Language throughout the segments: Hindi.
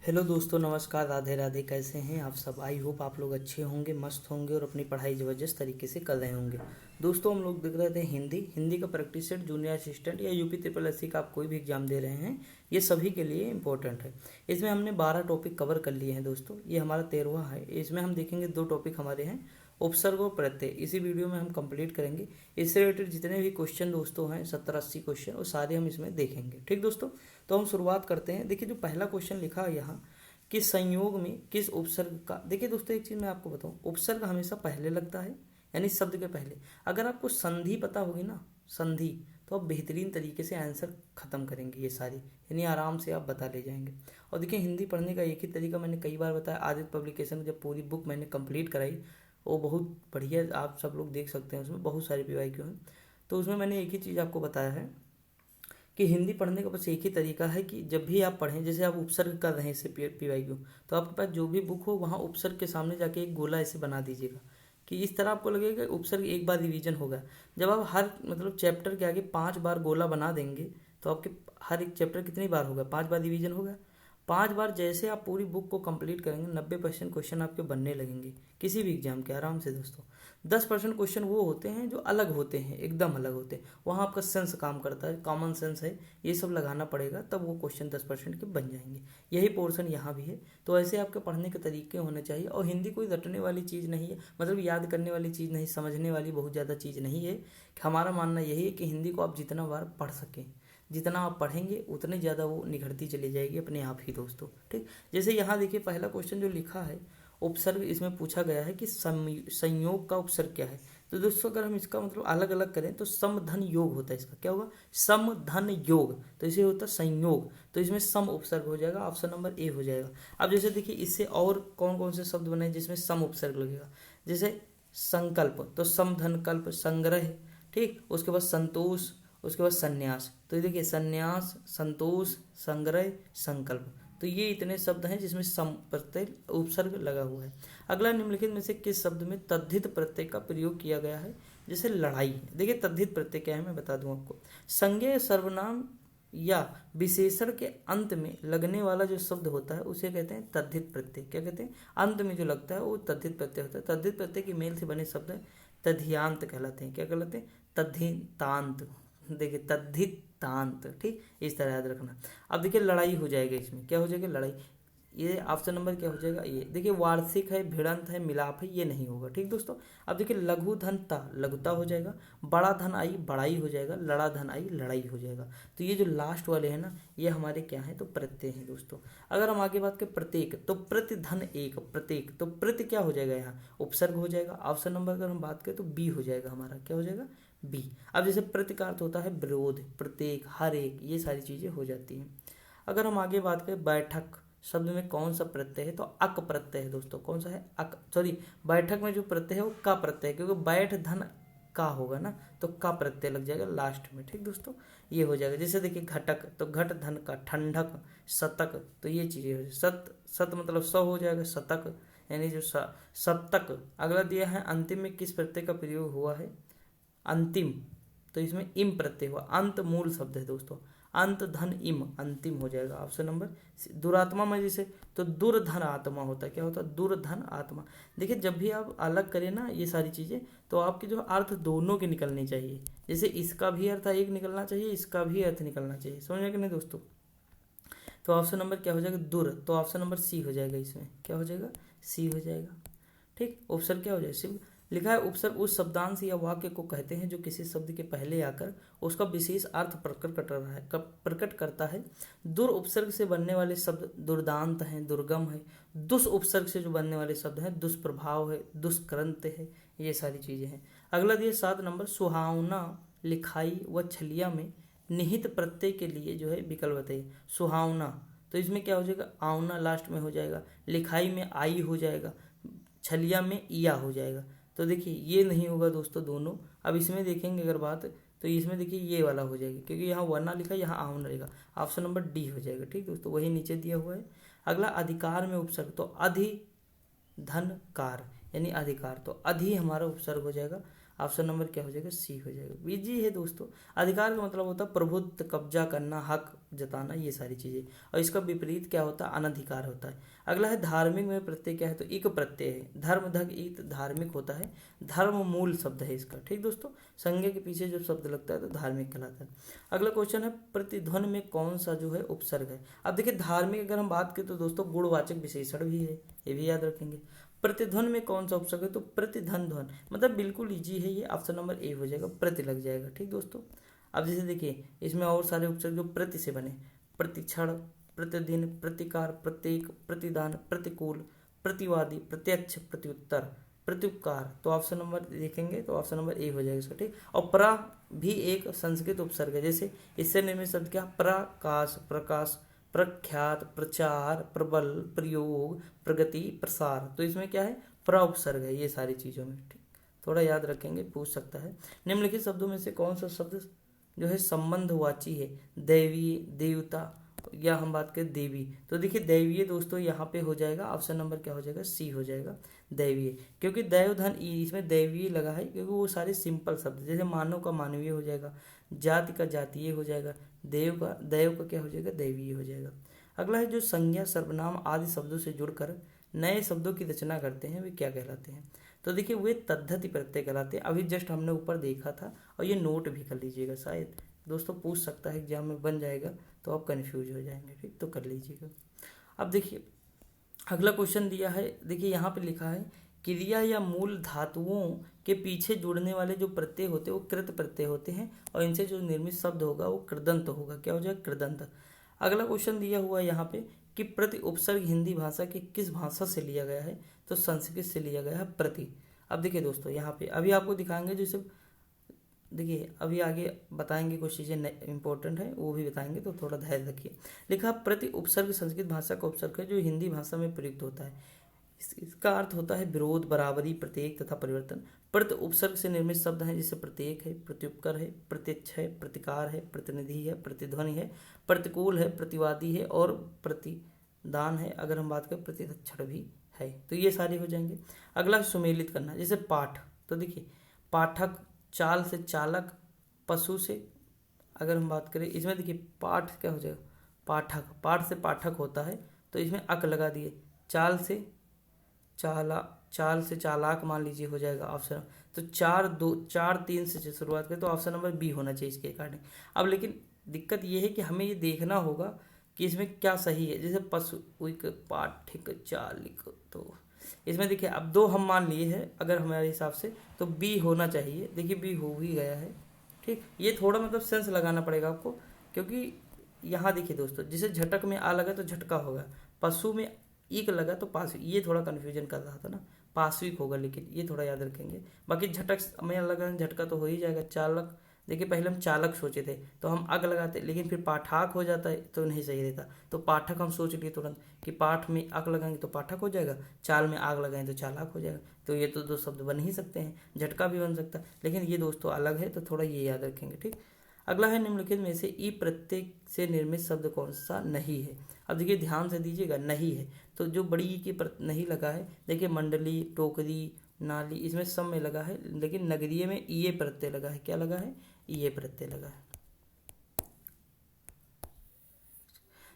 हेलो दोस्तों, नमस्कार, राधे राधे। कैसे हैं आप सब? आई होप आप लोग अच्छे होंगे, मस्त होंगे और अपनी पढ़ाई ज़बरदस्त तरीके से कर रहे होंगे। दोस्तों, हम लोग देख रहे थे हिंदी का प्रैक्टिस सेट, जूनियर असिस्टेंट या यूपी ट्रिपल एससी का आप कोई भी एग्जाम दे रहे हैं, ये सभी के लिए इंपॉर्टेंट है। इसमें हमने 12 टॉपिक कवर कर लिए हैं दोस्तों। ये हमारा 13वां है। इसमें हम देखेंगे 2 टॉपिक हमारे हैं, उपसर्ग और प्रत्यय। इसी वीडियो में हम कंप्लीट करेंगे। इससे रिलेटेड जितने भी क्वेश्चन दोस्तों हैं, 70-80 क्वेश्चन, वो सारे हम इसमें देखेंगे। ठीक दोस्तों, तो हम शुरुआत करते हैं। देखिए, जो पहला क्वेश्चन लिखा है यहाँ कि संयोग में किस उपसर्ग का। देखिए दोस्तों, एक चीज़ मैं आपको बताऊं, उपसर्ग हमेशा पहले लगता है, यानी शब्द के पहले। अगर आपको संधि पता होगी ना, संधि, तो आप बेहतरीन तरीके से आंसर खत्म करेंगे ये सारी, यानी आराम से आप बता ले जाएंगे। और देखिए, हिंदी पढ़ने का एक ही तरीका मैंने कई बार बताया। आदित्य पब्लिकेशन जब पूरी बुक मैंने कंप्लीट कराई, वो बहुत बढ़िया, आप सब लोग देख सकते हैं, उसमें बहुत सारी PYQ हैं। तो उसमें मैंने एक ही चीज़ आपको बताया है कि हिंदी पढ़ने का बस एक ही तरीका है कि जब भी आप पढ़ें, जैसे आप उपसर्ग कर रहे हैं इससे PYQ, तो आपके पास जो भी बुक हो वहाँ उपसर्ग के सामने जाके एक गोला ऐसे बना दीजिएगा कि इस तरह आपको लगेगा उपसर्ग एक बार रिवीजन होगा। जब आप हर मतलब चैप्टर के आगे 5 बार गोला बना देंगे, तो आपके हर एक चैप्टर कितनी बार होगा? 5 बार रिवीजन होगा। 5 बार जैसे आप पूरी बुक को कंप्लीट करेंगे, 90% क्वेश्चन आपके बनने लगेंगे किसी भी एग्जाम के, आराम से दोस्तों। 10% क्वेश्चन वो होते हैं जो अलग होते हैं, एकदम अलग होते हैं, वहाँ आपका सेंस काम करता है, कॉमन सेंस है, ये सब लगाना पड़ेगा, तब वो क्वेश्चन 10% के बन जाएंगे। यही पोर्शन यहाँ भी है। तो ऐसे आपके पढ़ने के तरीके होने चाहिए। और हिंदी कोई रटने वाली चीज़ नहीं है, मतलब याद करने वाली चीज़ नहीं, समझने वाली बहुत ज़्यादा चीज़ नहीं है। हमारा मानना यही है कि हिंदी को आप जितना बार पढ़ सकें, जितना आप पढ़ेंगे उतने ज़्यादा वो निखरती चली जाएगी अपने आप ही दोस्तों। ठीक, जैसे यहाँ देखिए पहला क्वेश्चन जो लिखा है, उपसर्ग, इसमें पूछा गया है कि संयोग का उपसर्ग क्या है। तो दोस्तों, अगर हम इसका मतलब अलग अलग करें तो सम धन योग होता है। इसका क्या होगा? सम धन योग, तो इसे होता है संयोग। तो इसमें सम उपसर्ग हो जाएगा, ऑप्शन नंबर ए हो जाएगा। अब जैसे देखिए, इससे और कौन कौन से शब्द बने जिसमें सम उपसर्ग लगेगा? जैसे संकल्प, तो सम धन कल्प, संग्रह। ठीक, उसके बाद संतोष, उसके बाद संन्यास। तो ये देखिए, संन्यास, संतोष, संग्रह, संकल्प, तो ये इतने शब्द हैं जिसमें सम प्रत्यय उपसर्ग लगा हुआ है। अगला, निम्नलिखित में से किस शब्द में तद्धित प्रत्यय का प्रयोग किया गया है? जैसे लड़ाई। देखिए, तद्धित प्रत्यय क्या है मैं बता दूं आपको। संज्ञेय सर्वनाम या विशेषण के अंत में लगने वाला जो शब्द होता है उसे कहते हैं तद्धित प्रत्यय। क्या कहते हैं? अंत में जो लगता है वो तद्धित प्रत्यय होता है। तद्धित प्रत्यय के मेल से बने शब्द तद्धियांत कहलाते हैं। क्या कहलाते हैं? तद्धितांत। देखिए, तद्धितांत। ठीक, इस तरह याद रखना। अब देखिए, लड़ाई हो जाएगा, इसमें क्या हो जाएगा? लड़ाई। ये ऑप्शन नंबर क्या हो जाएगा? ये देखिए, वार्षिक है, भिड़ंत है, मिलाप है, ये नहीं होगा। ठीक दोस्तों, अब देखिए, लघु धन ता, लघुता हो जाएगा। बड़ा धन आई, बड़ाई हो जाएगा। लड़ा धन आई, लड़ाई हो जाएगा। तो ये जो लास्ट वाले हैं ना, ये हमारे क्या है? तो प्रत्यय हैं दोस्तों। अगर हम आगे बात करें प्रत्येक, तो प्रति धन एक, प्रत्येक, तो प्रति क्या हो जाएगा? यहाँ उपसर्ग हो जाएगा। ऑप्शन नंबर अगर हम बात करें तो बी हो जाएगा हमारा। क्या हो जाएगा? बी। अब जैसे प्रति का अर्थ होता है विरोध, प्रत्येक, हर एक, ये सारी चीजें हो जाती हैं। अगर हम आगे बात करें बैठक शब्द में कौन सा प्रत्यय है? तो अक प्रत्यय है दोस्तों। कौन सा है? अक, सॉरी, बैठक में जो प्रत्यय है वो का प्रत्यय है, क्योंकि बैठ धन का होगा ना, तो का प्रत्यय लग जाएगा लास्ट में। ठीक दोस्तों, ये हो जाएगा। जैसे देखिए, घटक, तो घट धन का, ठंडक, शतक, तो ये चीजें हो। सत, सत मतलब 100 हो जाएगा, शतक यानी जो सप्तक। अगला दिया है अंतिम में किस प्रत्यय का प्रयोग हुआ है? अंतिम, तो इसमें इम प्रत्यय हुआ। अंत मूल शब्द है दोस्तों, अंत धन इम, अंतिम हो जाएगा ऑप्शन नंबर। दुरात्मा में जैसे, तो दुर्धन आत्मा होता है। क्या होता है? दुर्धन आत्मा। देखिए, जब भी आप अलग करें ना ये सारी चीजें, तो आपके जो अर्थ दोनों के निकलने चाहिए। जैसे इसका भी अर्थ एक निकलना चाहिए, इसका भी अर्थ निकलना चाहिए। समझ में कि नहीं दोस्तों? तो ऑप्शन नंबर क्या हो जाएगा? दुर, तो ऑप्शन नंबर सी हो जाएगा। इसमें क्या हो जाएगा? सी हो जाएगा। ठीक, उपसर्ग क्या हो जाएगा? सिर्फ लिखा है, उपसर्ग उस शब्दांश या वाक्य को कहते हैं जो किसी शब्द के पहले आकर उसका विशेष अर्थ प्रकट करता है। दुर उपसर्ग से बनने वाले शब्द दुर्दांत हैं, दुर्गम है। दुष् उपसर्ग से जो बनने वाले शब्द हैं दुष्प्रभाव है, दुष्कृंत है, ये सारी चीजें हैं। अगला दिए 7 नंबर, सुहावना, लिखाई व छलिया में निहित प्रत्यय के लिए जो है विकल्प बताइए। सुहावना, तो इसमें क्या हो जाएगा? आवना लास्ट में हो जाएगा। लिखाई में आई हो जाएगा। छलिया में ईया हो जाएगा। तो देखिए, ये नहीं होगा दोस्तों दोनों। अब इसमें देखेंगे अगर बात, तो इसमें देखिए ये वाला हो जाएगा, क्योंकि यहाँ वरना लिखा है, यहाँ आवना लिखा। ऑप्शन नंबर डी हो जाएगा। ठीक दोस्तों, वही नीचे दिया हुआ है। अगला, अधिकार में उपसर्ग, तो अधि धन कार यानी अधिकार, तो अधि हमारा उपसर्ग हो जाएगा। ऑप्शन नंबर क्या हो जाएगा, सी हो जाएगा। इजी है दोस्तों। अधिकार का मतलब होता है प्रभुत्व, कब्जा करना, हक जताना, ये सारी चीजें। और इसका विपरीत क्या होता है, अनधिकार होता है। अगला है धार्मिक में प्रत्यय क्या है, तो इक प्रत्यय है। धर्म धक इत धार्मिक होता है, धर्म मूल शब्द है इसका, ठीक दोस्तों। संज्ञा के पीछे जो शब्द लगता है तो धार्मिक कहलाता है। अगला क्वेश्चन है प्रतिध्वनि में कौन सा जो है उपसर्ग है। अब देखिए धार्मिक अगर हम बात करें तो दोस्तों गुणवाचक विशेषण भी है, ये भी याद रखेंगे। प्रतिध्वनि में कौन सा उपसर्ग है, तो प्रतिधन ध्वन, मतलब बिल्कुल इजी है ये, ऑप्शन नंबर ए हो जाएगा, प्रति लग जाएगा, ठीक दोस्तों। अब जैसे देखिए इसमें और सारे उपसर्ग जो प्रति से बने, प्रतिक्षण, प्रतिदिन, प्रतिकार, प्रत्येक, प्रतिदान, प्रतिकूल, प्रतिवादी, प्रत्यक्ष, प्रत्युत्तर, प्रत्युपकार, तो ऑप्शन नंबर देखेंगे तो ऑप्शन नंबर ए हो जाएगा इसका, ठीक। और प्रा भी एक संस्कृत उपसर्ग है, जैसे इससे निर्मित शब्द क्या, प्रकाश, प्रकाश, प्रख्यात, प्रचार, प्रबल, प्रयोग, प्रगति, प्रसार, तो इसमें क्या है, प्र उपसर्ग है ये सारी चीजों में, ठीक। थोड़ा याद रखेंगे, पूछ सकता है। निम्नलिखित शब्दों में से कौन सा शब्द जो है संबंधवाची है, दैवीय, देवता, या हम बात करें देवी, तो देखिए दैवीय दोस्तों यहाँ पे हो जाएगा, ऑप्शन नंबर क्या हो जाएगा, सी हो जाएगा, दैवीय। क्योंकि दैव धन इसमें दैवीय लगा है, क्योंकि वो सारे सिंपल शब्द, जैसे मानव का मानवीय हो जाएगा, जाति का जातीय हो जाएगा, देव का क्या हो जाएगा, दैवीय हो जाएगा। अगला है जो संज्ञा, सर्वनाम आदि शब्दों से जुड़कर नए शब्दों की रचना करते हैं वे क्या कहलाते हैं, तो देखिए वे तद्धति प्रत्यय कहलाते हैं। अभी जस्ट हमने ऊपर देखा था, और ये नोट भी कर लीजिएगा, शायद दोस्तों पूछ सकता है एग्जाम में, बन जाएगा तो आप कंफ्यूज हो जाएंगे, ठीक, तो कर लीजिएगा। अब देखिए अगला क्वेश्चन दिया है, देखिए यहाँ पे लिखा है क्रिया या मूल धातुओं के पीछे जुड़ने वाले जो प्रत्यय होते हैं वो कृत प्रत्यय होते हैं, और इनसे जो निर्मित शब्द होगा वो कृदंत होगा, क्या हो जाएगा, कृदंत। अगला क्वेश्चन दिया हुआ है यहाँ पे कि प्रति उपसर्ग हिंदी भाषा की किस भाषा से लिया गया है, तो संस्कृत से लिया गया है प्रति। अब देखिए दोस्तों यहाँ पे अभी आपको दिखाएंगे, जैसे देखिए अभी आगे बताएंगे कुछ चीज़ें इंपॉर्टेंट है वो भी बताएंगे, तो थोड़ा धैर्य रखिए। लिखा प्रति उपसर्ग संस्कृत भाषा का उपसर्ग है जो हिंदी भाषा में प्रयुक्त होता है। इसका अर्थ होता है विरोध, बराबरी, प्रत्येक तथा परिवर्तन। प्रति उपसर्ग से निर्मित शब्द हैं जैसे प्रत्येक है, प्रत्युपकर है, प्रत्यक्ष है, प्रतिकार है, प्रतिनिधि है, प्रतिध्वनि है, प्रतिकूल है, प्रतिवादी है और प्रतिदान है। अगर हम बात करें प्रतिक्षण भी है, तो ये सारे हो जाएंगे। अगला सुमेलित करना, जैसे पाठ, तो देखिए पाठक, चाल से चालक, पशु से, अगर हम बात करें इसमें देखिए पाठ क्या हो जाएगा, पाठक, पाठ से पाठक होता है तो इसमें अक लगा दिए, चाल से चालाक मान लीजिए हो जाएगा ऑप्शन। तो 4 3 से शुरुआत करें तो ऑप्शन नंबर बी होना चाहिए इसके अकॉर्डिंग। अब लेकिन दिक्कत ये है कि हमें ये देखना होगा कि इसमें क्या सही है, जैसे पशु, पाठिक, चालिक, तो इसमें देखिए अब 2 हम मान लिए हैं, अगर हमारे हिसाब से तो बी होना चाहिए। देखिए बी हो ही गया है, ठीक। ये थोड़ा मतलब सेंस लगाना पड़ेगा आपको, क्योंकि यहाँ देखिए दोस्तों जैसे झटक में आ लगा तो झटका होगा, पशु में ईक लगा तो पास, ये थोड़ा कन्फ्यूजन कर रहा था ना, पाश्विक होगा, लेकिन ये थोड़ा याद रखेंगे। बाकी झटक में लगा झटका तो हो ही जाएगा। चालक, देखिए पहले हम चालक सोचे थे तो हम अग लगाते, लेकिन फिर पाठक हो जाता है तो नहीं सही रहता, तो पाठक हम सोच लिए तुरंत कि पाठ में अग लगाएंगे तो पाठक हो जाएगा, चाल में आग लगाएंगे तो चालक हो जाएगा, तो ये तो 2 शब्द बन ही सकते हैं, झटका भी बन सकता है, लेकिन ये दोस्तों अलग है, तो थोड़ा ये याद रखेंगे, ठीक। अगला है निम्नलिखित में से ई प्रत्यय से निर्मित शब्द कौन सा नहीं है। अब देखिए ध्यान से दीजिएगा, नहीं है तो जो बड़ी ई की नहीं लगा है, देखिए मंडली, टोकरी, नाली, इसमें सब में लगा है, लेकिन नगरीय में ईए प्रत्यय लगा है, क्या लगा है, ईए प्रत्यय लगा है।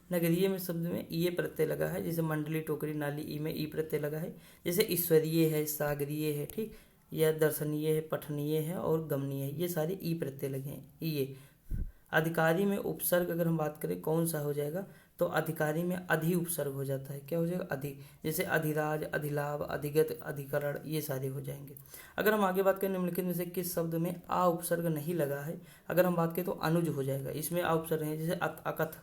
नगरीय में शब्द में ईए प्रत्यय लगा है, जैसे मंडली, टोकरी, नाली, ई में ई प्रत्यय लगा है। जैसे ईश्वरीय है, सागरीय है, ठीक, या दर्शनीय है, पठनीय है और गमनीय है, ये सारे ई प्रत्यय लगे हैं, ये। अधिकारी में उपसर्ग अगर हम बात करें कौन सा हो जाएगा, तो अधिकारी में अधि उपसर्ग हो जाता है, क्या हो जाएगा, अधि, जैसे अधिराज, अधिलाभ, अधिगत, अधिकरण, ये सारे हो जाएंगे। अगर हम आगे बात करें निम्नलिखित में से किस शब्द में आ उपसर्ग नहीं लगा है, अगर हम बात करें तो अनुज हो जाएगा, इसमें आ उपसर्ग है, जैसे अकथ,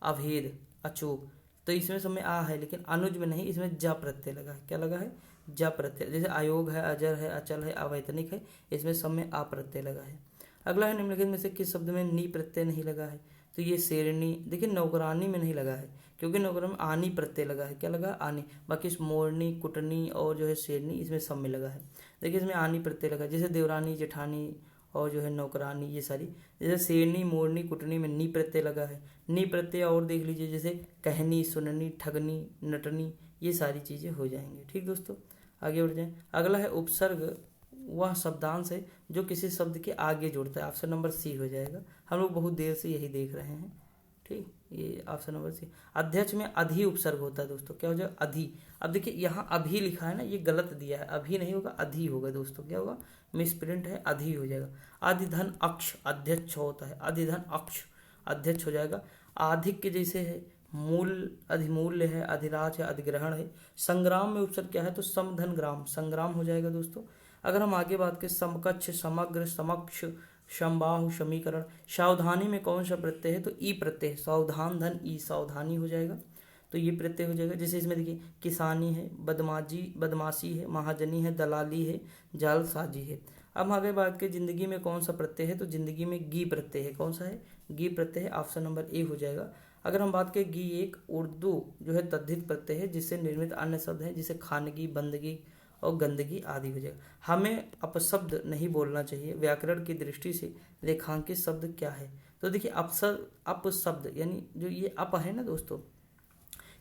अभेद, अचूक, तो इसमें सब में आ है, लेकिन अनुज में नहीं, इसमें जा प्रत्यय लगा है, क्या लगा है, जा प्रत्यय। जैसे आयोग है, अजर है, अचल है, अवैतनिक है, इसमें सब में आ प्रत्यय लगा है। अगला है निम्नलिखित में से किस शब्द में नी प्रत्यय नहीं लगा है, तो ये शेरनी, देखिए नौकरानी में नहीं लगा है, क्योंकि नौकरानी में आनी प्रत्यय लगा है, क्या लगा, आनी। बाकी मोरनी, कुटनी और जो है शेरनी, इसमें सब में लगा है, देखिए इसमें आनी प्रत्यय लगा है, जैसे देवरानी, जेठानी और जो है नौकरानी, ये सारी। जैसे शेरनी, मोरनी, कुटनी में नी प्रत्यय लगा है, नी प्रत्यय और देख लीजिए, जैसे कहनी, सुननी, ठगनी, नटनी, ये सारी चीज़ें हो जाएंगे, ठीक दोस्तों। आगे बढ़ जाएं। अगला है उपसर्ग वह शब्दांश है जो किसी शब्द के आगे जुड़ता है। ऑप्शन नंबर सी हो जाएगा। हम लोग बहुत देर से यही देख रहे हैं। ठीक, ये ऑप्शन नंबर सी। अध्यक्ष में अधि उपसर्ग होता है दोस्तों, क्या हो जाएगा? अधि। अब देखिए यहाँ अभी लिखा है ना, ये गलत दिया है, अभी नहीं होगा, अधि होगा दोस्तों। क्या होगा? मिस प्रिंट है, अधि हो जाएगा। अधिधन अक्ष अध्यक्ष होता है, अधिधन अक्ष अध्यक्ष हो जाएगा। आधिक के जैसे है, मूल अधिमूल्य है, अधिराज है, अधिग्रहण है। संग्राम में उपसर्ग क्या है? तो समधन ग्राम, संग्राम हो जाएगा दोस्तों। अगर हम आगे बात करें, समकक्ष, समग्र, समक्ष, समबाहु, समीकरण। सावधानी में कौन सा प्रत्यय है? तो ई प्रत्यय। सावधान धन ई, सावधानी हो जाएगा, तो ये प्रत्यय हो जाएगा। जैसे इसमें देखिए, किसानी है, बदमाशी है, महाजनी है, दलाली है, जालसाजी है। अब हम आगे बात करें, जिंदगी में कौन सा प्रत्यय है? तो जिंदगी में गी प्रत्यय है। कौन सा है? गी प्रत्यय है। ऑप्शन नंबर ए हो जाएगा। अगर हम बात करें, गी एक उर्दू जो है तद्धित प्रत्यय है, जिससे निर्मित अन्य शब्द हैं, जैसे खानगी, बंदगी और गंदगी आदि हो जाएगा। हमें अपशब्द नहीं बोलना चाहिए। व्याकरण की दृष्टि से रेखांकित शब्द क्या है? तो देखिए, अपशब्द यानी जो ये अप है ना दोस्तों,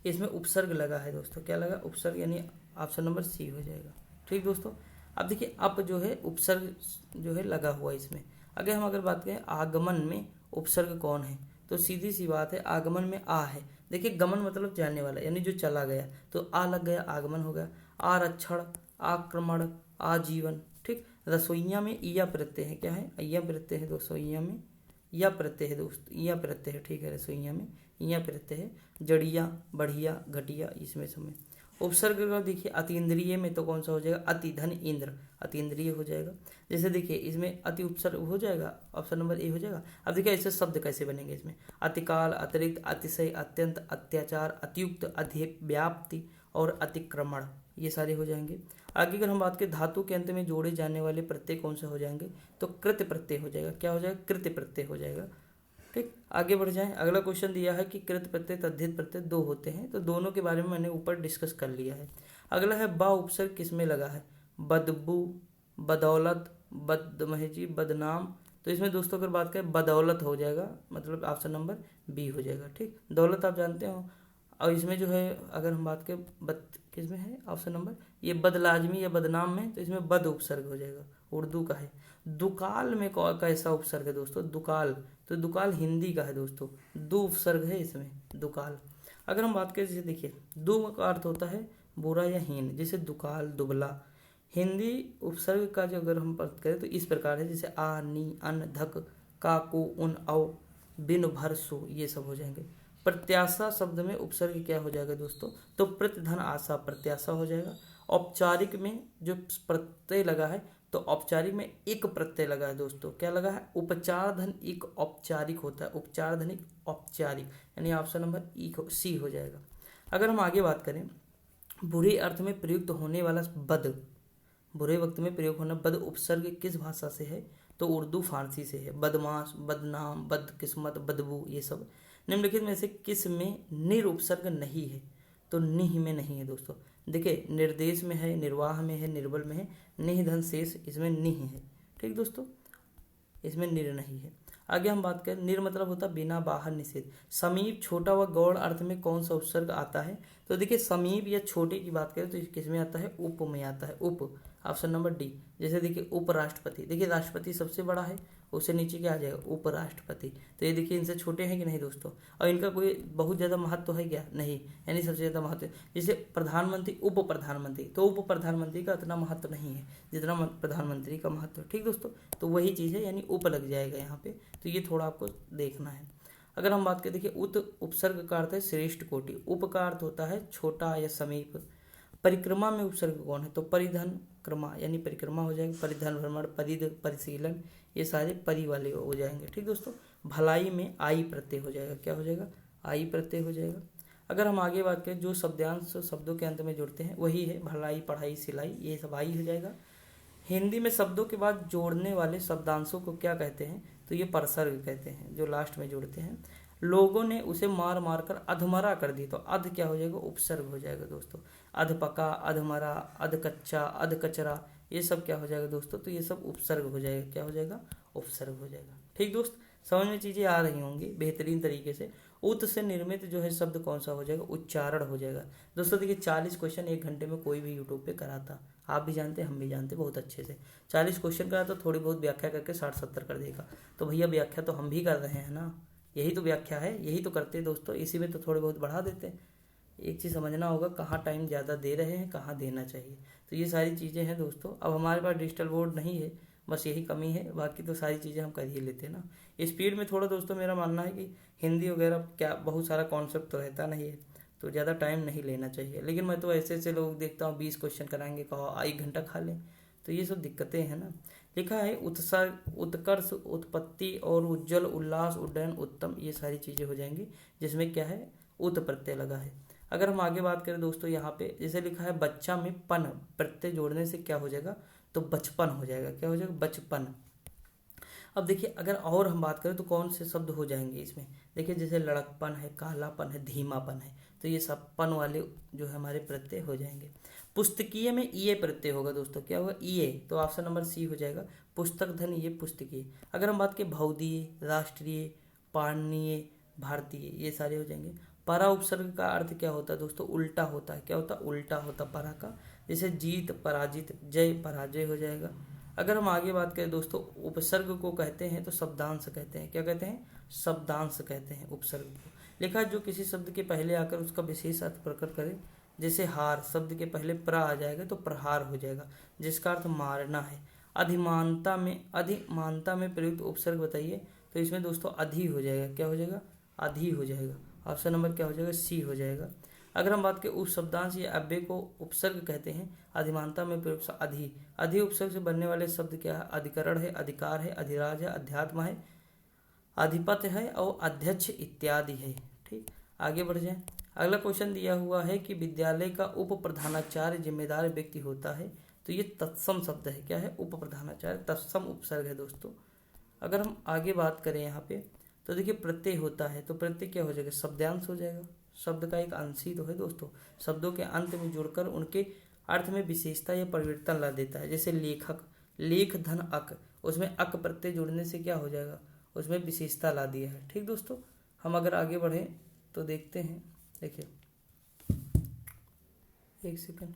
इसमें उपसर्ग लगा है दोस्तों। क्या लगा? उपसर्ग, यानी ऑप्शन नंबर सी हो जाएगा। ठीक दोस्तों, अब देखिए अप जो है उपसर्ग जो है लगा हुआ इसमें। अगर बात करें आगमन में उपसर्ग कौन है, तो सीधी सी बात है, आगमन में आ है। देखिए, गमन मतलब जाने वाला, यानी जो चला गया, तो आ लग गया, आगमन हो गया। आरक्षण, आक्रमण, आजीवन। ठीक, रसोइया में ईया प्रत्यय है। क्या है? ईया प्रत्यय है दोस्तों। ईया में या प्रत्यय है दोस्त, ईया प्रत्यय है। ठीक है, रसोइया में ईया प्रत्यय है। जड़िया, बढ़िया, घटिया, इसमें समय। उपसर्ग का देखिए, अतीन्द्रिय में तो कौन सा हो जाएगा? अति धन इंद्र, अतीन्द्रिय हो जाएगा। जैसे देखिए, इसमें अति उपसर्ग हो जाएगा, ऑप्शन नंबर ए हो जाएगा। अब देखिए ऐसे शब्द कैसे बनेंगे इसमें? अतिकाल, अतिरिक्त, अतिशय, अत्यंत, अत्याचार, अतियुक्त, अधिक, व्याप्ति और अतिक्रमण, ये सारे हो जाएंगे। आगे अगर हम बात करें, धातु के अंत में जोड़े जाने वाले प्रत्यय कौन से हो जाएंगे? तो कृत प्रत्यय हो जाएगा। क्या हो जाएगा? कृत प्रत्यय हो जाएगा। ठीक, आगे बढ़ जाएं। अगला क्वेश्चन दिया है कि कृत प्रत्यय तद्धित प्रत्यय दो होते हैं, तो दोनों के बारे में मैंने ऊपर डिस्कस कर लिया है। अगला है, बा उपसर्ग किस में लगा है? बदबू, बदौलत, बदमहजी, बदनाम। तो इसमें दोस्तों अगर बात करें, बदौलत हो जाएगा, मतलब ऑप्शन नंबर बी हो जाएगा। ठीक, दौलत आप जानते हो। और इसमें जो है अगर हम बात करें, किस में है? ऑप्शन नंबर ये बदलाजमी या बदनाम में, तो इसमें बद उपसर्ग हो जाएगा, उर्दू का है। दुकाल में कैसा उपसर्ग है दोस्तों? दुकाल, तो दुकाल हिंदी का है दोस्तों, दो उपसर्ग है इसमें, दुकाल। अगर हम बात करें, जैसे देखिए, दो का अर्थ होता है बुरा या हीन, जैसे दुकाल, दुबला। हिंदी उपसर्ग का जो अगर हम बात करें तो इस प्रकार है, जैसे आ, नी, अन, धक, काकू, उन, औ, बिन, भर, सो, ये सब हो जाएंगे। प्रत्याशा शब्द में उपसर्ग क्या हो जाएगा दोस्तों? तो प्रतिधन आशा, प्रत्याशा हो जाएगा। औपचारिक में जो प्रत्यय लगा है, तो औपचारिक में एक प्रत्यय लगा है दोस्तों। क्या लगा है? उपचार धन एक औपचारिक होता है, उपचार धन एक औपचारिक, यानी ऑप्शन नंबर ई सी हो जाएगा। अगर हम आगे बात करें, बुरे अर्थ में प्रयुक्त होने वाला बद, बुरे वक्त में प्रयोग होना बद उपसर्ग किस भाषा से है? तो उर्दू फारसी से है। बदमाश, बदनाम, बदकिस्मत, बदबू, ये सब। निम्नलिखित में से किस में निर उपसर्ग नहीं है? तो निह में नहीं है दोस्तों। देखिए, निर्देश में है, निर्वाह में है, निर्बल में है, निह धन शेष, इसमें निह है। ठीक दोस्तों, इसमें निर नहीं है। आगे हम बात करें, निर मतलब होता बिना, बाहर, निषेध। समीप, छोटा व गौड़ अर्थ में कौन सा उपसर्ग आता है? तो देखिए, समीप या छोटे की बात करें तो किस में आता है? उप में आता है, उप, ऑप्शन नंबर डी। जैसे देखिए, उपराष्ट्रपति, देखिए राष्ट्रपति सबसे बड़ा है, उससे नीचे क्या आ जाएगा? उपराष्ट्रपति। तो ये देखिए, इनसे छोटे हैं कि नहीं दोस्तों? और इनका कोई बहुत ज़्यादा महत्व है क्या? नहीं, यानी सबसे ज़्यादा महत्व। जैसे प्रधानमंत्री, उप प्रधानमंत्री, तो उप प्रधानमंत्री का इतना महत्व नहीं है जितना प्रधानमंत्री का महत्व। ठीक दोस्तों, तो वही चीज़ है, यानी उप लग जाएगा यहाँ पे, तो ये थोड़ा आपको देखना है। अगर हम बात करें, देखिए, उत उपसर्ग का अर्थ है श्रेष्ठ कोटि, उप का अर्थ होता है छोटा या समीप। परिक्रमा में उपसर्ग कौन है? तो परिधन क्रमा, यानी परिक्रमा हो जाएगा। परिधन, भ्रमण, परिध, परिशीलन, ये सारे परि वाले हो जाएंगे। ठीक दोस्तों, भलाई में आई प्रत्यय हो जाएगा। क्या हो जाएगा? आई प्रत्यय हो जाएगा। अगर हम आगे बात करें, जो शब्दांश शब्दों के अंत में जुड़ते हैं वही है भलाई, पढ़ाई, सिलाई, ये सब आई हो जाएगा। हिंदी में शब्दों के बाद जोड़ने वाले शब्दांशों को क्या कहते हैं? तो ये परसर्ग कहते हैं, जो लास्ट में जोड़ते हैं। लोगों ने उसे मार मार कर अधमरा कर दी, तो अध क्या हो जाएगा? उपसर्ग हो जाएगा दोस्तों। अध पका, अधमरा, अध कच्चा, अध कचरा, ये सब क्या हो जाएगा दोस्तों? तो ये सब उपसर्ग हो जाएगा। क्या हो जाएगा? उपसर्ग हो जाएगा। ठीक दोस्त, समझ में चीज़ें आ रही होंगी बेहतरीन तरीके से। उत से निर्मित जो है शब्द कौन सा हो जाएगा, उच्चारण हो जाएगा। दोस्तों देखिए 40 क्वेश्चन 1 घंटे में कोई भी यूट्यूब पे कराता, आप भी जानते हैं हम भी जानते बहुत अच्छे से। 40 क्वेश्चन करा तो थोड़ी बहुत व्याख्या करके 60-70 कर देगा। तो भैया व्याख्या तो हम भी कर रहे हैं ना, यही तो व्याख्या है, यही तो करते हैं दोस्तों, इसी में तो थोड़े बहुत बढ़ा देते हैं। एक चीज़ समझना होगा कहाँ टाइम ज़्यादा दे रहे हैं, कहाँ देना चाहिए। तो ये सारी चीज़ें हैं दोस्तों। अब हमारे पास डिजिटल बोर्ड नहीं है, बस यही कमी है, बाकी तो सारी चीज़ें हम कर ही लेते हैं ना। स्पीड में थोड़ा दोस्तों मेरा मानना है कि हिंदी वगैरह क्या बहुत सारा कॉन्सेप्ट तो रहता नहीं है, तो ज़्यादा टाइम नहीं लेना चाहिए। लेकिन मैं तो ऐसे ऐसे लोग देखता हूँ 20 क्वेश्चन कराएंगे, कहो 1 घंटा खा लें, तो ये सब दिक्कतें हैं ना। लिखा है उत्सर्ग, उत्कर्ष, उत्पत्ति और उज्जवल, उल्लास, उड्डयन, उत्तम, ये सारी चीज़ें हो जाएंगी जिसमें क्या है उत प्रत्यय लगा है। अगर हम आगे बात करें दोस्तों, यहाँ पे जैसे लिखा है बच्चा में पन प्रत्यय जोड़ने से क्या हो जाएगा, तो बचपन हो जाएगा। क्या हो जाएगा, बचपन। अब देखिए अगर और हम बात करें तो कौन से शब्द हो जाएंगे इसमें, देखिए जैसे लड़कपन है, कालापन है, धीमापन है, तो ये सब पन वाले जो है हमारे प्रत्यय हो जाएंगे। पुस्तकीय में ईए प्रत्यय होगा दोस्तों, क्या होगा, ईए, तो ऑप्शन नंबर सी हो जाएगा। पुस्तक धन ये पुस्तकीय। अगर हम बात करें भौदीय, राष्ट्रीय, पाणनीय, भारतीय, ये सारे हो जाएंगे। परा उपसर्ग का अर्थ क्या होता है दोस्तों, उल्टा होता है। क्या होता है, उल्टा होता परा का। जैसे जीत पराजित, जय पराजय हो जाएगा। अगर हम आगे बात करें दोस्तों, उपसर्ग को कहते हैं तो शब्दांश कहते हैं। क्या कहते हैं, शब्दांश कहते हैं उपसर्ग को। लिखा जो किसी शब्द के पहले आकर उसका विशेष अर्थ प्रकट करे, जैसे हार शब्द के पहले प्र आ जाएगा तो प्रहार हो जाएगा, जिसका अर्थ मारना है। अधिमानता में प्रयुक्त उपसर्ग बताइए, तो इसमें दोस्तों अधि हो जाएगा। क्या हो जाएगा, अधि हो जाएगा। ऑप्शन नंबर क्या हो जाएगा, सी हो जाएगा। अगर हम बात करें उस शब्दांश या अव्यय को उपसर्ग कहते हैं, अधिमानता में प्रयुक्त अधि। अधि उपसर्ग से बनने वाले शब्द क्या है, अधिकरण है, अधिकार है, अधिराज है, अध्यात्म है, अधिपत्य है और अध्यक्ष इत्यादि है। ठीक, आगे बढ़ जाए। अगला क्वेश्चन दिया हुआ है कि विद्यालय का उप प्रधानाचार्य जिम्मेदार व्यक्ति होता है, तो ये तत्सम शब्द है। क्या है, उप प्रधानाचार्य, तत्सम उपसर्ग है दोस्तों। अगर हम आगे बात करें यहाँ पे तो देखिए प्रत्यय होता है, तो प्रत्यय क्या हो जाएगा, शब्दांश हो जाएगा। शब्द का एक अंश ही तो है दोस्तों, शब्दों के अंत में जुड़कर उनके अर्थ में विशेषता या परिवर्तन ला देता है। जैसे लेखक, लेख धन अक, उसमें अक प्रत्यय जुड़ने से क्या हो जाएगा, उसमें विशेषता ला दिया है। ठीक दोस्तों, हम अगर आगे बढ़ें तो देखते हैं, देखिए एक सेकंड,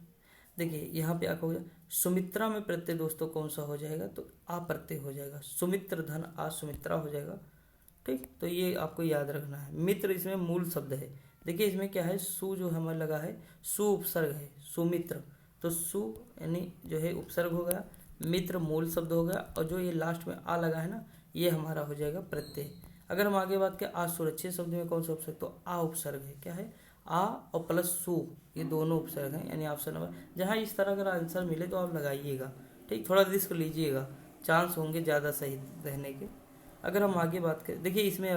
देखिए यहाँ पे अक हो जाए। सुमित्रा में प्रत्यय दोस्तों कौन सा हो जाएगा, तो आ प्रत्यय हो जाएगा। सुमित्र धन आ सुमित्रा हो जाएगा। ठीक, तो ये आपको याद रखना है। मित्र इसमें मूल शब्द है। देखिए इसमें क्या है, सु जो हमें लगा है, सु उपसर्ग है, सुमित्र, तो सु यानी जो है उपसर्ग हो गया, मित्र मूल शब्द हो गया, और जो ये लास्ट में आ लगा है ना, ये हमारा हो जाएगा प्रत्यय। अगर हम आगे बात करें असुरक्षित शब्द में कौन सा उपसर्ग, तो आ उपसर्ग है। क्या है, आ और प्लस सु, ये दोनों उपसर्ग हैं। यानी ऑप्शन नंबर, जहाँ इस तरह अगर आंसर मिले तो आप लगाइएगा। ठीक, थोड़ा रिस्क लीजिएगा, चांस होंगे ज़्यादा सही रहने के। अगर हम आगे बात करें, देखिए इसमें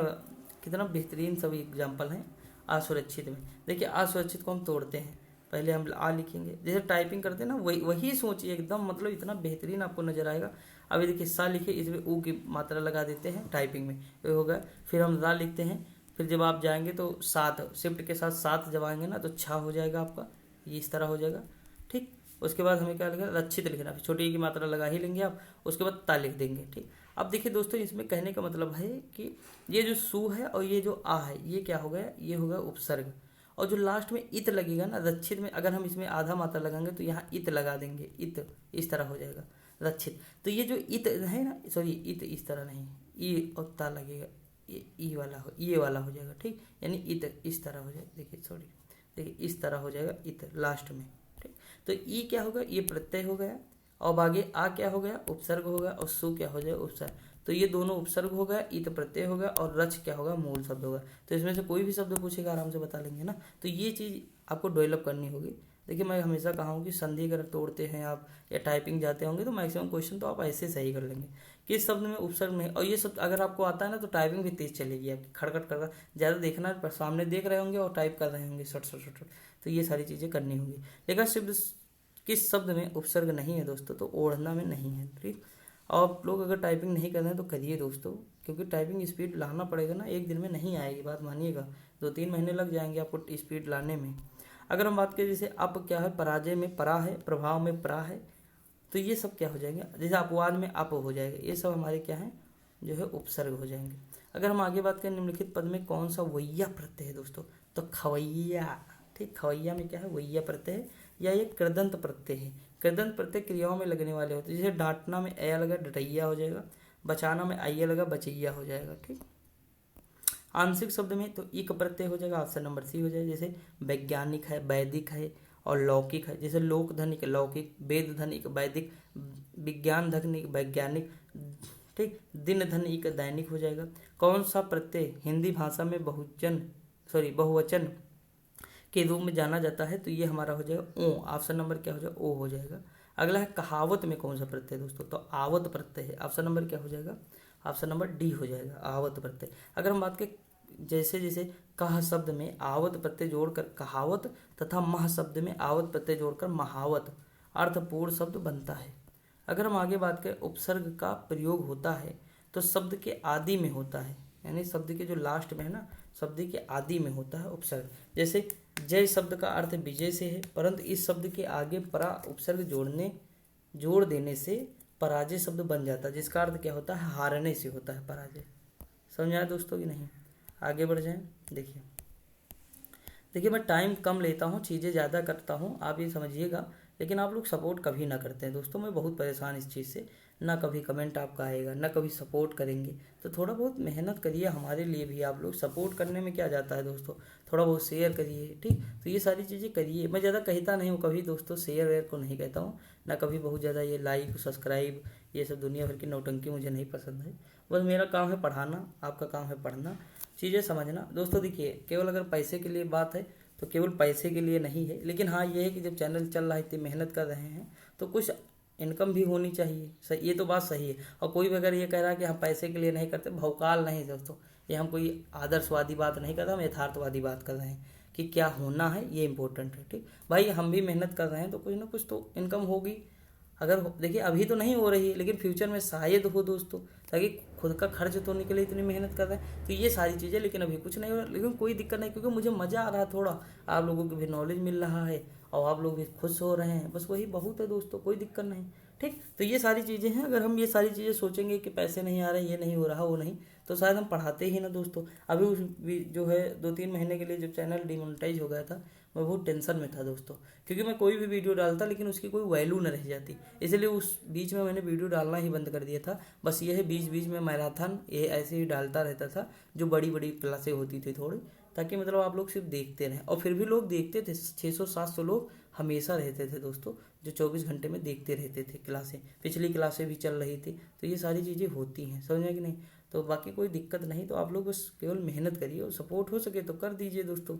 कितना बेहतरीन सब एग्जाम्पल हैं असुरक्षित में। देखिए असुरक्षित को हम तोड़ते हैं, पहले हम आ लिखेंगे, जैसे टाइपिंग करते हैं ना, वही सोचिए एकदम, मतलब इतना बेहतरीन आपको नजर आएगा। अभी देखिए सा लिखे, इसमें ऊ की मात्रा लगा देते हैं टाइपिंग में, ये हो गया। फिर हम रा लिखते हैं, फिर जब आप जाएंगे तो सात, शिफ्ट के साथ सात जब आएंगे ना तो छा हो जाएगा आपका, ये इस तरह हो जाएगा। ठीक, उसके बाद हमें क्या लिखना, रक्षित लिखना, फिर छोटी की मात्रा लगा ही लेंगे आप, उसके बाद ता लिख देंगे। ठीक, अब देखिए दोस्तों इसमें कहने का मतलब है कि ये जो सु है और ये जो आ है, ये क्या हो गया, ये हो गया उपसर्ग। और जो लास्ट में इत लगेगा ना, रक्षित में अगर हम इसमें आधा मात्रा लगाएंगे तो यहाँ इत लगा देंगे, इत इस तरह हो जाएगा रक्षित। तो ये जो इत है ना, सॉरी इत इस तरह नहीं, ई और ता लगेगा, ये वाला हो जाएगा। ठीक, यानी इत इस तरह हो जाएगा, देखिए सॉरी, देखिए इस तरह हो जाएगा इत लास्ट में। ठीक, तो ई क्या होगा, ये प्रत्यय हो गया, और आगे आ क्या हो गया, उपसर्ग हो गया, और सु क्या हो जाएगा, उपसर्ग। तो ये दोनों उपसर्ग हो गया, इत प्रत्यय हो गया, और रच क्या होगा, मूल शब्द होगा। तो इसमें से कोई भी शब्द पूछेगा आराम से बता लेंगे ना। तो ये चीज़ आपको डेवलप करनी होगी। देखिए मैं हमेशा कहा हूँ कि संधि अगर तोड़ते हैं आप या टाइपिंग जाते होंगे तो मैक्सिमम क्वेश्चन तो आप ऐसे सही कर लेंगे, किस शब्द में उपसर्ग नहीं। और ये शब्द अगर आपको आता है ना तो टाइपिंग भी तेज चलेगी आपकी, खड़खड़ कर ज़्यादा देखना, पर सामने देख रहे होंगे और टाइप कर रहे होंगे शॉर्ट शॉर्ट शॉर्ट। तो ये सारी चीज़ें करनी होगी। लेकिन शब्द किस शब्द में उपसर्ग नहीं है दोस्तों, तो ओढ़ना में नहीं है। ठीक, आप लोग अगर टाइपिंग नहीं कर रहे हैं तो करिए दोस्तों, क्योंकि टाइपिंग स्पीड लाना पड़ेगा ना, एक दिन में नहीं आएगी, बात मानिएगा, 2-3 महीने लग जाएंगे आपको स्पीड लाने में। अगर हम बात करें जैसे अप क्या है, पराजय में परा है, प्रभाव में प्रा है, तो ये सब क्या हो जाएंगे, जैसे अपवाद में अप हो जाएगा, ये सब हमारे क्या है, जो है उपसर्ग हो जाएंगे। अगर हम आगे बात करें निम्नलिखित पद में कौन सा वैया प्रत्यय है दोस्तों, तो खवैया। ठीक, खवैया में क्या है, वैया प्रत्यय है या ये कृदंत प्रत्यय है। कृदंत प्रत्यय क्रियाओं में लगने वाले होते हैं, जैसे डांटना में अया लगा डटैया हो जाएगा, बचाना में आइया लगा बचैया हो जाएगा। ठीक, आंशिक शब्द में तो इक प्रत्यय हो जाएगा, ऑप्शन नंबर सी हो जाएगा। जैसे वैज्ञानिक है, वैदिक है और लौकिक है, जैसे लोक धनिक लौकिक, वेद धनिक वैदिक, विज्ञान धनिक वैज्ञानिक। ठीक, दिन धनिक दैनिक हो जाएगा। कौन सा प्रत्यय हिंदी भाषा में बहुवचन के रूप में जाना जाता है, तो ये हमारा हो जाएगा ओ। ऑप्शन नंबर क्या हो जाएगा, ओ हो जाएगा। अगला है कहावत में कौन सा प्रत्यय दोस्तों, तो आवत प्रत्यय है। ऑप्शन नंबर क्या हो जाएगा, ऑप्शन नंबर डी हो जाएगा, आवत प्रत्यय। अगर हम बात करें जैसे जैसे कह शब्द में आवत प्रत्यय जोड़कर कहावत तथा मह शब्द में आवत प्रत्यय जोड़कर महावत अर्थपूर्ण शब्द बनता है। अगर हम आगे बात करें उपसर्ग का प्रयोग होता है तो शब्द के आदि में होता है, यानी शब्द के जो लास्ट में है ना, शब्द के आदि में होता है उपसर्ग। जैसे जय शब्द का अर्थ विजय से है, परंतु इस शब्द के आगे परा उपसर्ग जोड़ देने से पराजय शब्द बन जाता है, जिसका अर्थ क्या होता है, हारने से होता है पराजय। समझ आया दोस्तों कि नहीं, आगे बढ़ जाएं। देखिए मैं टाइम कम लेता हूँ, चीज़ें ज़्यादा करता हूँ, आप ये समझिएगा, लेकिन आप लोग सपोर्ट कभी ना करते हैं दोस्तों। मैं बहुत परेशान इस चीज़ से, ना कभी कमेंट आपका आएगा, ना कभी सपोर्ट करेंगे। तो थोड़ा बहुत मेहनत करिए, हमारे लिए भी आप लोग सपोर्ट करने में क्या जाता है दोस्तों, थोड़ा बहुत शेयर करिए। ठीक, तो ये सारी चीज़ें करिए। मैं ज़्यादा कहता नहीं हूँ कभी दोस्तों, शेयर वेयर को नहीं कहता हूँ, ना कभी बहुत ज़्यादा ये लाइक सब्सक्राइब ये सब दुनिया भर की नौटंकी मुझे नहीं पसंद है। बस मेरा काम है पढ़ाना, आपका काम है पढ़ना, चीज़ें समझना। दोस्तों देखिए, केवल अगर पैसे के लिए बात है तो केवल पैसे के लिए नहीं है, लेकिन हाँ ये है कि जब चैनल चल रहा है, इतनी मेहनत कर रहे हैं तो कुछ इनकम भी होनी चाहिए। सही, ये तो बात सही है। और कोई भी अगर ये कह रहा है कि हम पैसे के लिए नहीं करते, भौकाल नहीं दोस्तों। ये हम कोई आदर्शवादी बात नहीं कर रहे, हम यथार्थवादी बात कर रहे हैं कि क्या होना है, ये इंपॉर्टेंट है। ठीक भाई, हम भी मेहनत कर रहे हैं तो कुछ ना कुछ तो इनकम होगी। अगर देखिए अभी तो नहीं हो रही है, लेकिन फ्यूचर में शायद हो दोस्तों, ताकि खुद का खर्च तो निकले, इतनी मेहनत कर रहे हैं तो ये सारी चीज़ें। लेकिन अभी कुछ नहीं हो रहा, लेकिन कोई दिक्कत नहीं, क्योंकि मुझे मज़ा आ रहा है, थोड़ा आप लोगों को भी नॉलेज मिल रहा है और आप लोग भी खुश हो रहे हैं, बस वही बहुत है दोस्तों, कोई दिक्कत नहीं। ठीक, तो ये सारी चीज़ें हैं। अगर हम ये सारी चीज़ें सोचेंगे कि पैसे नहीं आ रहे, ये नहीं हो रहा, वो नहीं, तो शायद हम पढ़ाते ही ना दोस्तों। अभी उस जो है 2-3 महीने के लिए जब चैनल डिमोनेटाइज हो गया था, मैं बहुत टेंशन में था दोस्तों, क्योंकि मैं कोई भी वीडियो डालता लेकिन उसकी कोई वैल्यू न रह जाती, इसलिए उस बीच में मैंने वीडियो डालना ही बंद कर दिया था। बस ये है बीच बीच में मैराथन ये ऐसे ही डालता रहता था, जो बड़ी बड़ी क्लासें होती थी थोड़ी, ताकि मतलब आप लोग सिर्फ देखते रहें। और फिर भी लोग देखते थे, 600-700 लोग हमेशा रहते थे दोस्तों, जो 24 घंटे में देखते रहते थे क्लासें, पिछली क्लासें भी चल रही थी। तो ये सारी चीज़ें होती हैं, समझ कि नहीं। तो बाकी कोई दिक्कत नहीं, तो आप लोग बस केवल मेहनत करिए और सपोर्ट हो सके तो कर दीजिए दोस्तों।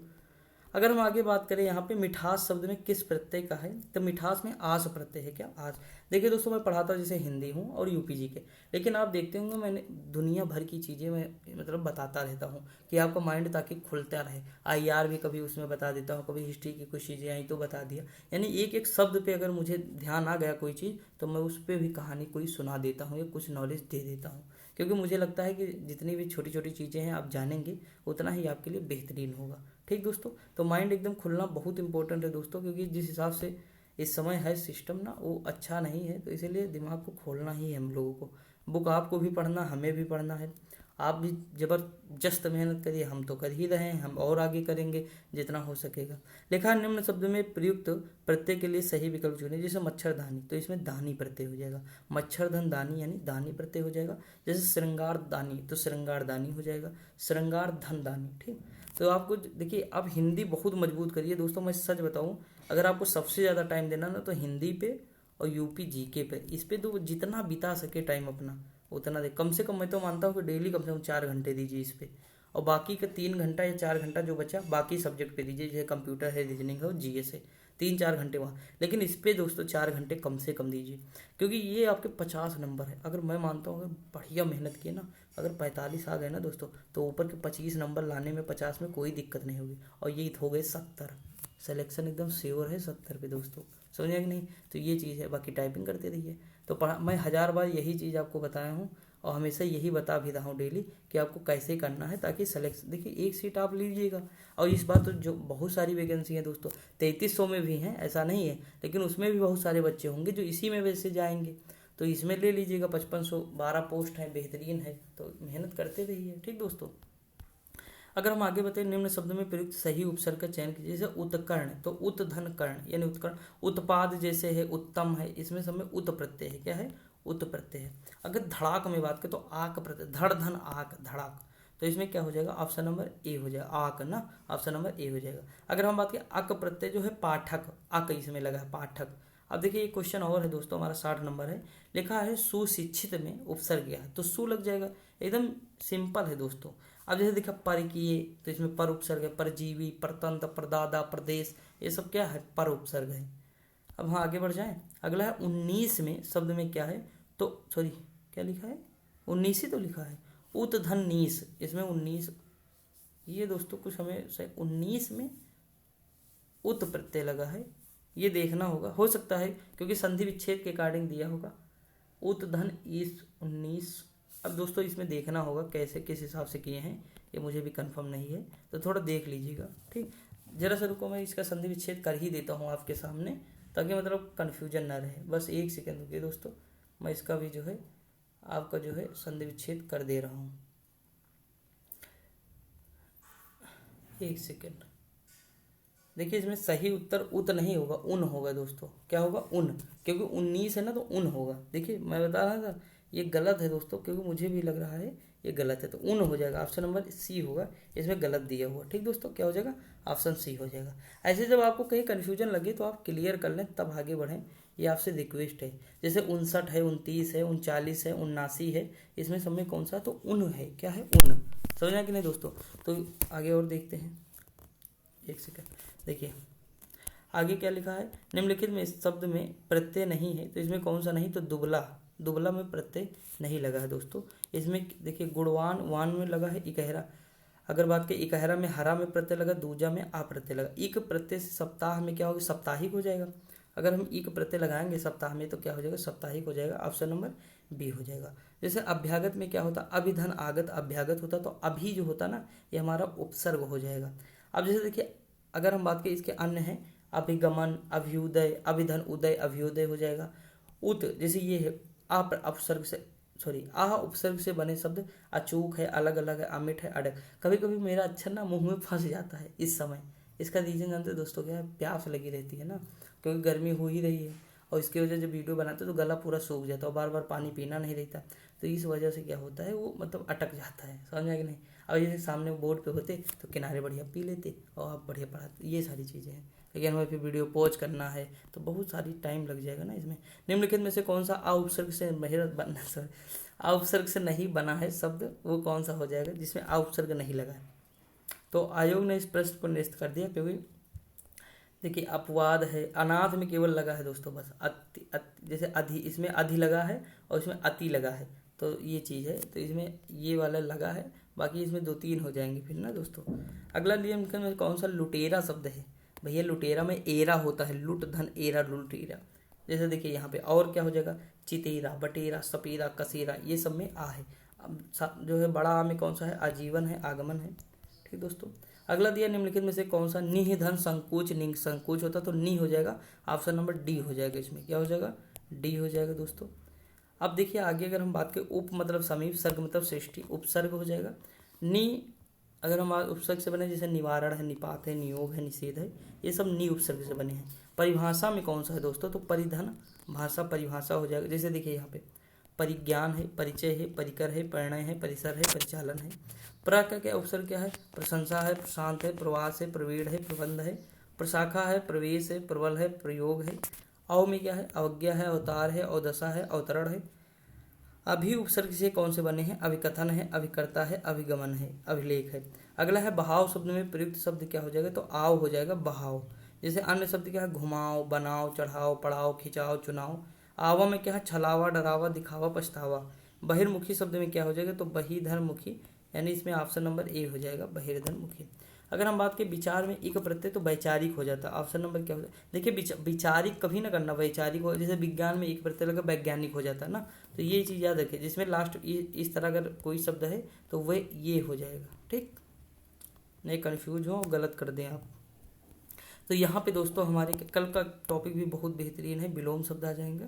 अगर हम आगे बात करें यहाँ पे मिठास शब्द में किस प्रत्यय का है, तो मिठास में आस प्रत्यय है। क्या आस, देखिए दोस्तों मैं पढ़ाता हूँ जैसे हिंदी हूँ और यूपीजी के, लेकिन आप देखते होंगे मैंने दुनिया भर की चीज़ें मैं मतलब बताता रहता हूँ कि आपका माइंड ताकि खुलता रहे। आईआर भी कभी उसमें बता देता हूँ, कभी हिस्ट्री की कुछ चीज़ें आई तो बता दिया, यानी एक एक शब्द पे अगर मुझे ध्यान आ गया कोई चीज़ तो मैं उस पर भी कहानी कोई सुना देता हूँ या कुछ नॉलेज दे देता हूँ, क्योंकि मुझे लगता है कि जितनी भी छोटी छोटी चीज़ें हैं आप जानेंगे उतना ही आपके लिए बेहतरीन होगा। ठीक दोस्तों, तो माइंड एकदम खुलना बहुत इंपॉर्टेंट है दोस्तों, क्योंकि जिस हिसाब से इस समय है सिस्टम ना, वो अच्छा नहीं है, तो इसीलिए दिमाग को खोलना ही है हम लोगों को। बुक आपको भी पढ़ना, हमें भी पढ़ना है, आप भी जबरदस्त मेहनत करिए, हम तो कर ही रहे हैं, हम और आगे करेंगे जितना हो सकेगा। लिखा निम्न शब्द में प्रयुक्त प्रत्यय के लिए सही विकल्प चुने, जैसे मच्छरदानी, तो इसमें दानी प्रत्यय हो जाएगा। मच्छरधन दानी यानी दानी प्रत्यय हो जाएगा। जैसे श्रृंगार दानी तो श्रृंगार दानी हो जाएगा। श्रृंगार धन दानी। ठीक, तो आपको देखिए आप हिंदी बहुत मजबूत करिए दोस्तों। मैं सच बताऊं, अगर आपको सबसे ज़्यादा टाइम देना ना तो हिंदी पे और यूपी जीके पे, इस पे तो जितना बिता सके टाइम अपना उतना दे। कम से कम मैं तो मानता हूँ कि डेली कम से कम 4 घंटे दीजिए इस पे, और बाकी का 3 घंटा या 4 घंटा जो बचा बाकी सब्जेक्ट पे दीजिए, जैसे कंप्यूटर है, रीजनिंग है और जीएस है, 3-4 घंटे वहाँ। लेकिन इस पे दोस्तों 4 घंटे कम से कम दीजिए, क्योंकि ये आपके 50 नंबर है। अगर मैं मानता हूँ अगर बढ़िया मेहनत किए ना, अगर 45 आ गए ना दोस्तों, तो ऊपर के 25 नंबर लाने में 50 में कोई दिक्कत नहीं होगी। और ये हो गए 70, सिलेक्शन एकदम श्योर है 70 पे दोस्तों, समझे कि नहीं। तो ये चीज़ है, बाकी टाइपिंग करते रहिए। तो मैं 1000 बार यही चीज़ आपको बताया हूँ और हमेशा यही बता भी रहा हूँ डेली कि आपको कैसे करना है, ताकि सेलेक्शन, देखिए एक सीट आप लीजिएगा। और इस बार तो जो बहुत सारी वैकेंसी है दोस्तों, 3300 में भी हैं, ऐसा नहीं है, लेकिन उसमें भी बहुत सारे बच्चे होंगे जो इसी में वैसे जाएंगे। तो इसमें ले लीजिएगा 5512 पोस्ट है, बेहतरीन है, तो मेहनत करते रहिए। ठीक दोस्तों, अगर हम आगे बताएं, निम्न शब्द में प्रयुक्त सही उपसर्ग का चयन कीजिए। जैसे उत्कर्ण, तो उत धन कर्ण यानी उत्कर्ण। उत्पाद जैसे है उत्तम है, इसमें सब में उत प्रत्यय है। क्या है? उत प्रत्यय है। अगर धड़ाक में बात करें तो आक प्रत्यय, धड़ धन आक धड़ाक, तो इसमें क्या हो जाएगा? ऑप्शन नंबर ए हो जाएगा, आक ना, ऑप्शन नंबर ए हो जाएगा। अगर हम बात करें अक प्रत्यय जो है पाठक, अक इसमें लगा है पाठक। अब देखिए एक क्वेश्चन और है दोस्तों, हमारा 60 नंबर है, लिखा है सुशिक्षित में उपसर्ग क्या है, तो सु लग जाएगा, एकदम सिंपल है दोस्तों। अब जैसे देखा परकीय, तो इसमें पर उपसर्ग है, परजीवी, परतंत्र, परदादा, प्रदेश, ये सब क्या है? पर उपसर्ग है। अब हाँ आगे बढ़ जाए, अगला है 19 में शब्द में क्या है, तो सॉरी क्या लिखा है? 19 ही तो लिखा है, उत धन नीस, इसमें 19, ये दोस्तों कुछ हमें 19 में उत प्रत्यय लगा है, ये देखना होगा, हो सकता है क्योंकि संधि विच्छेद के अकॉर्डिंग दिया होगा। उत धन ईस 19, अब दोस्तों इसमें देखना होगा कैसे किस हिसाब से किए हैं, ये मुझे भी कंफर्म नहीं है, तो थोड़ा देख लीजिएगा। ठीक, जरा सा रुको, मैं इसका संधि विच्छेद कर ही देता हूँ आपके सामने, ताकि मतलब कन्फ्यूजन ना रहे। बस एक सेकेंड रुकिए दोस्तों, मैं इसका भी जो है आपका जो है संधि विच्छेद कर दे रहा हूँ। एक सेकेंड, देखिए इसमें सही उत्तर उत नहीं होगा, उन होगा दोस्तों। क्या होगा? उन, क्योंकि 19 है ना, तो उन होगा। देखिए मैं बता रहा था ये गलत है दोस्तों, क्योंकि मुझे भी लग रहा है ये गलत है, तो उन हो जाएगा, ऑप्शन नंबर सी होगा, इसमें गलत दिया हुआ। ठीक दोस्तों, क्या हो जाएगा? ऑप्शन सी हो जाएगा। ऐसे जब आपको कहीं कन्फ्यूजन लगे तो आप क्लियर कर लें, तब आगे बढ़ें, ये आपसे रिक्वेस्ट है। जैसे 59 है, 29 है, 39 है, 79 है, इसमें सब में कौन सा? तो उन है। क्या है? उन। समझना कि नहीं दोस्तों? तो आगे और देखते हैं, एक सेकेंड, देखिए आगे क्या लिखा है, निम्नलिखित में इस शब्द में प्रत्यय नहीं है, तो इसमें कौन सा नहीं? तो दुबला, दुबला में प्रत्यय नहीं लगा है दोस्तों। इसमें देखिए गुणवान, वान में लगा है इकहरा। अगर बात करें इकहरा में हरा में प्रत्यय लगा, दूजा में आ प्रत्यय लगा। इक प्रत्यय से सप्ताह में क्या होगा? साप्ताहिक हो जाएगा। अगर हम इक प्रत्यय लगाएंगे सप्ताह में तो क्या हो जाएगा? साप्ताहिक हो जाएगा, ऑप्शन नंबर बी हो जाएगा। जैसे अभ्यागत में क्या होता? अभिधन आगत अभ्यागत होता, तो अभी जो होता ना, ये हमारा उपसर्ग हो जाएगा। अब जैसे देखिए अगर हम बात करें इसके अन्य हैं, अभिगमन, अभ्युदय, अभिधन उदय, अभ्युदय हो जाएगा। उत जैसे ये है अपसर्ग से, सॉरी आह उपसर्ग से बने शब्द अचूक है, अलग अलग है, अमिट है, अड़क। कभी कभी मेरा अक्षर ना मुंह में फंस जाता है इस समय, इसका रीजन जानते हैं दोस्तों क्या है? प्यास लगी रहती है ना, क्योंकि गर्मी हो ही रही है, और इसकी वजह से जब वीडियो बनाते हैं तो गला पूरा सूख जाता है, और बार बार पानी पीना नहीं रहता, तो इस वजह से क्या होता है, वो मतलब अटक जाता है। समझ में कि नहीं? अब जैसे सामने बोर्ड पे होते तो किनारे बढ़िया पी लेते और आप बढ़िया पढ़ाते, ये सारी चीज़ें हैं। लेकिन हमें फिर वीडियो पॉज करना है तो बहुत सारी टाइम लग जाएगा ना इसमें। निम्नलिखित में से कौन सा आ उपसर्ग से बनना, सॉरी आ उपसर्ग से नहीं बना है शब्द, वो कौन सा हो जाएगा जिसमें आ उपसर्ग नहीं लगा है? तो आयोग ने इस प्रश्न को निरस्त कर दिया, क्योंकि देखिए अपवाद है, अनाथ में केवल लगा है दोस्तों बस जैसे अधि, इसमें अधि लगा है और इसमें अति लगा है, तो ये चीज़ है, तो इसमें ये वाला लगा है, बाकी इसमें 2-3 हो जाएंगे फिर ना दोस्तों। अगला नियम में कौन सा लुटेरा शब्द है? भैया लुटेरा में एरा होता है, लुट धन एरा, लुटेरा। जैसे देखिए यहाँ पे और क्या हो जाएगा? चितेरा, बटेरा, सपेरा, कसेरा, ये सब में आ है। अब जो है बड़ा आ में कौन सा है? आजीवन है, आगमन है। ठीक दोस्तों, अगला दिया निम्नलिखित में से कौन सा? निह धन संकोच, निंग संकोच होता तो नी हो जाएगा, ऑप्शन नंबर डी हो जाएगा। इसमें क्या हो जाएगा? डी हो जाएगा दोस्तों। अब देखिए आगे अगर हम बात करें, उप मतलब समीप, सर्ग मतलब सृष्टि, उपसर्ग हो जाएगा। नी अगर हम उपसर्ग से बने, जैसे निवारण है, निपात है, नियोग है, निषेध है, ये सब नी उपसर्ग से बने हैं। परिभाषा में कौन सा है दोस्तों? तो परिधन भाषा, परिभाषा हो जाएगा। जैसे देखिए यहाँ पे परिज्ञान है, परिचय है, परिकर है, परिणय है, परिसर है, परिचालन है। प्र का क्या उपसर्ग क्या है? प्रशंसा है, प्रशांत है, प्रवास है, प्रवीण है, प्रबंध है, प्रशाखा है, प्रवेश है, प्रबल है, प्रयोग है। अव में क्या है? अवज्ञा है, अवतार है, अवदशा है, अवतरण है। अभी उपसर्ग से कौन से बने हैं? अभिकथन है, अभिकर्ता है, अभिगमन है, अभिलेख है। अगला है बहाव शब्द में प्रयुक्त शब्द क्या हो जाएगा? तो आव हो जाएगा, बहाव। जैसे अन्य शब्द क्या है? घुमाओ, बनाओ, चढ़ाओ, पढ़ाओ, खिंचाओ, चुनाव। आवा में क्या है? छलावा, डरावा, दिखावा, पछतावा। बहिर्मुखी शब्द में क्या हो जाएगा? तो बहिर्धरमुखी, यानी इसमें ऑप्शन नंबर ए हो जाएगा, बहिर्धरमुखी। अगर हम बात करें विचार में इक प्रत्यय, तो वैचारिक हो जाता है, ऑप्शन नंबर क्या हो जाता है? देखिए विचारिक कभी ना करना, वैचारिक हो, जैसे विज्ञान में एक प्रत्यय लगा वैज्ञानिक हो जाता है ना, तो ये चीज़ याद रखिए, जिसमें लास्ट इस तरह अगर कोई शब्द है तो वह ये हो जाएगा। ठीक, नहीं कन्फ्यूज हो गलत कर दें आप। तो यहाँ पे दोस्तों हमारे कल का टॉपिक भी बहुत बेहतरीन है, विलोम शब्द आ जाएंगे।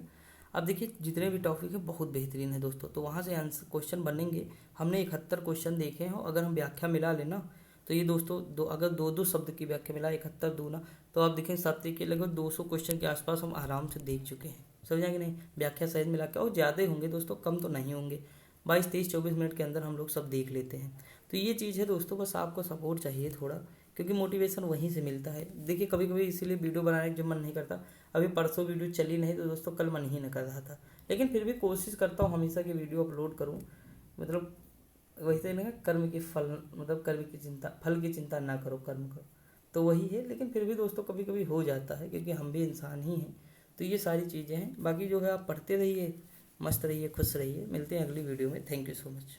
अब देखिए जितने भी टॉपिक है बहुत बेहतरीन है दोस्तों, तो वहाँ से आंसर क्वेश्चन बनेंगे। हमने 71 क्वेश्चन देखे हैं, अगर हम व्याख्या मिला लेना तो ये दोस्तों अगर दो दो शब्द की व्याख्या मिला 71 दूना, तो आप देखें 7 के लगभग 200 क्वेश्चन के आसपास हम आराम से देख चुके हैं। समझा कि नहीं, व्याख्या सहित मिला के, और ज़्यादा होंगे दोस्तों, कम तो नहीं होंगे। 22, 23, 24 मिनट के अंदर हम लोग सब देख लेते हैं। तो ये चीज़ है दोस्तों, बस आपको सपोर्ट चाहिए थोड़ा, क्योंकि मोटिवेशन वहीं से मिलता है। देखिए कभी कभी इसीलिए वीडियो बनाने का जब मन नहीं करता, अभी परसों वीडियो चली नहीं तो दोस्तों कल मन ही न कर रहा था, लेकिन फिर भी कोशिश करता हूँ हमेशा की वीडियो अपलोड करूँ। मतलब वही तो ना, कर्म की फल, मतलब कर्म की चिंता, फल की चिंता ना करो, कर्म करो, तो वही है। लेकिन फिर भी दोस्तों कभी कभी हो जाता है, क्योंकि हम भी इंसान ही हैं। तो ये सारी चीज़ें हैं। बाकी जो है आप पढ़ते रहिए, मस्त रहिए, खुश रहिए। मिलते हैं अगली वीडियो में। Thank you so much.